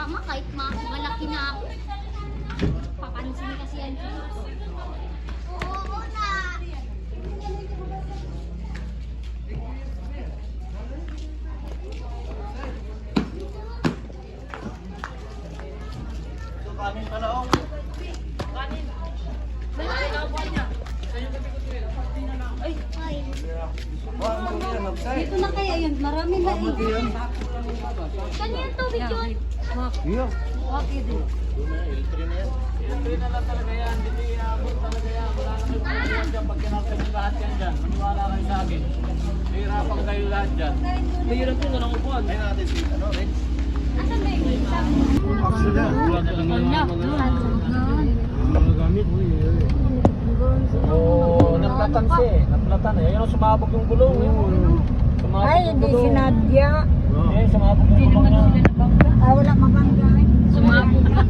tama kahit malaki na ako. Papansin kasi yan. Oo na. Kanin pala oh. Kanin. Ay, kapuan niya. Dito na kaya yun, marami na eh. Kanyan tubig yun. Iya. Okay din. Iltri na lang talaga yan. Hindi iabot talaga yan. Wala na kayo pagkakas dyan. Pag kinaksan yung lahat yan dyan. Maniwala kayo sa akin. Hirapan kayo lahat dyan. Mahirap yun. Anong upuan? Ayun natin si ano, Red. Asan ba yung isa? Paksa dyan. Wala na lang yung mga gamit. Oo, naplatan siya eh. Naplatan eh. Ayun ang sumabog yung gulong. Ay, hindi sinadya. Eh, sumabog yung gulong na. Ah, wala mabangga. Sumabog na.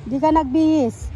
Di ka nagbihis.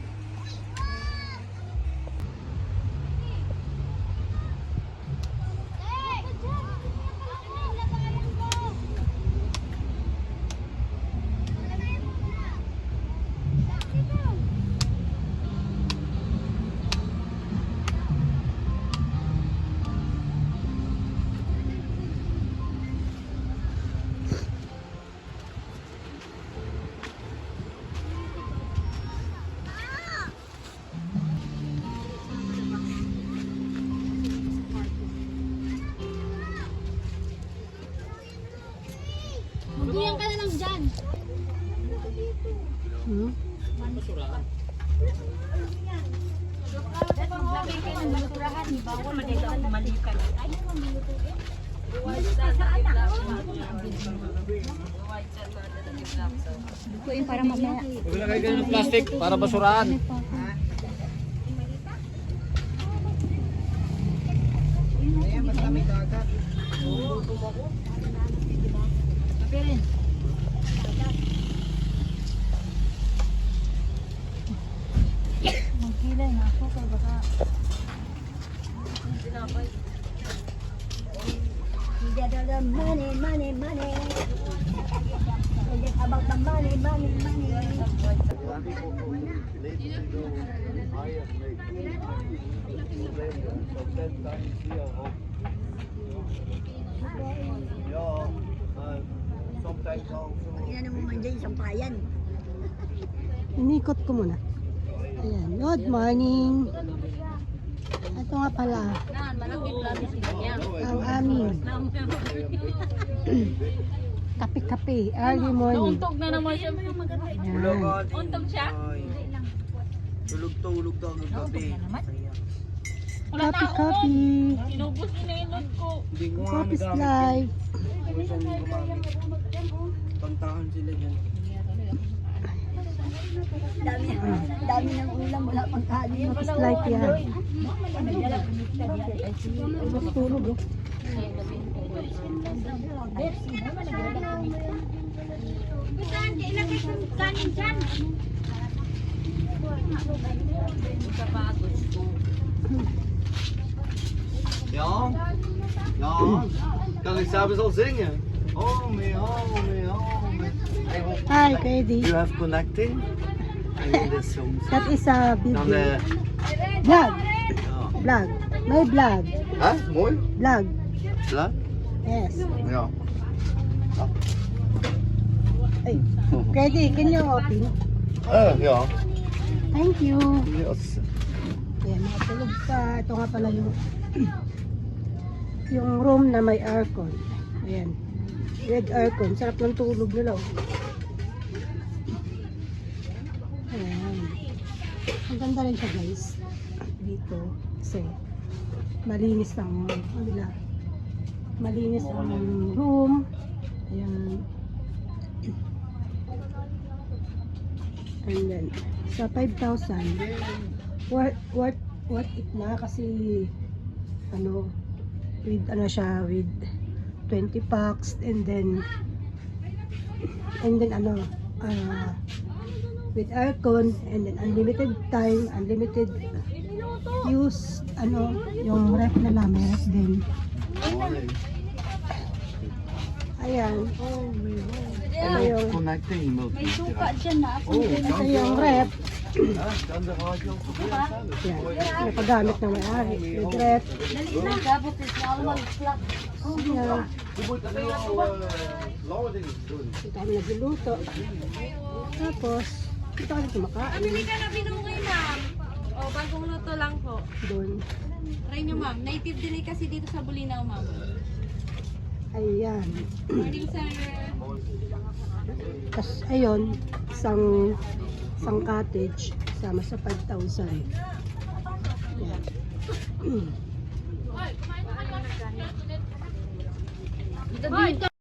Magbiyan ka na lang dyan. Maglagay kayo ng basurahan. Bawal madito ang malikan. Ay, bukuin para mamaya. Maglagay kayo ng plastic para basurahan. Ayan, basta may dagat. Pirin. Magkilay na ako kay baka. Money, money, money. Forget about the money, money, money. Yan ang mga dyan, sampayan. Inikot ko muna. Ayan. Good morning. Ito nga pala. Ang aming kape-kape. Early morning. Nauntog na naman siya. Ayan. Untog siya? Tulog to ang gabi. Wala na ako. Kape-kape. Sinubos inainod ko. Hindi ko nga Coffee's live. Tantahan sila dyan. Dami ng ulam, wala pang kanin. Like yan. Tulog oh. Ilagay ko kanin dyan. Ja. Ja. Kan ik zelfs al zingen? Oh me, oh me, oh me. Hey, what- Hi, Katie. You have connecting? I need this song. That is a Dan, video. Vlog. ja. Vlog. May vlog. Hè? Mooi? Vlog. Klaar? Yes. Ja. Ay. Katie, can you open? Ja. Thank you. Yes. Ayan, matulog pa. Ito nga pala yung yung room na may aircon. Ayan. With aircon. Sarap ng tulog nila. Oh. Ayan. Ang ganda rin siya guys. Dito. Kasi malinis ang nila. Malinis ang room. Ayan. And then, sa 5,000, worth it na kasi ano, with ano siya, with 20 packs and then ano, with aircon and then unlimited time, unlimited use, ano, yung ref nila, may ref din. Mooi. Ayan. Ito yung, Connecting May suka dyan na ako. Oh, ito yung ref. Ja, kan de radio proberen zelf. Yan. Napagamit ng may-ari. With ref. Dali na. Gabot is allemaal plak. Yan. Je moet er nu al loading doen. Ito kami nagluluto. Tapos, ito kami kumakain. Bili ka na binungay, ma'am. O, bagong luto lang po. Doon. Try nyo, ma'am. Native delicacy dito sa Bulinaw, ma'am. Ayan. Morning, sir. Tapos, ayun, isang cottage, sama sa 5,000. Ayan. Dito.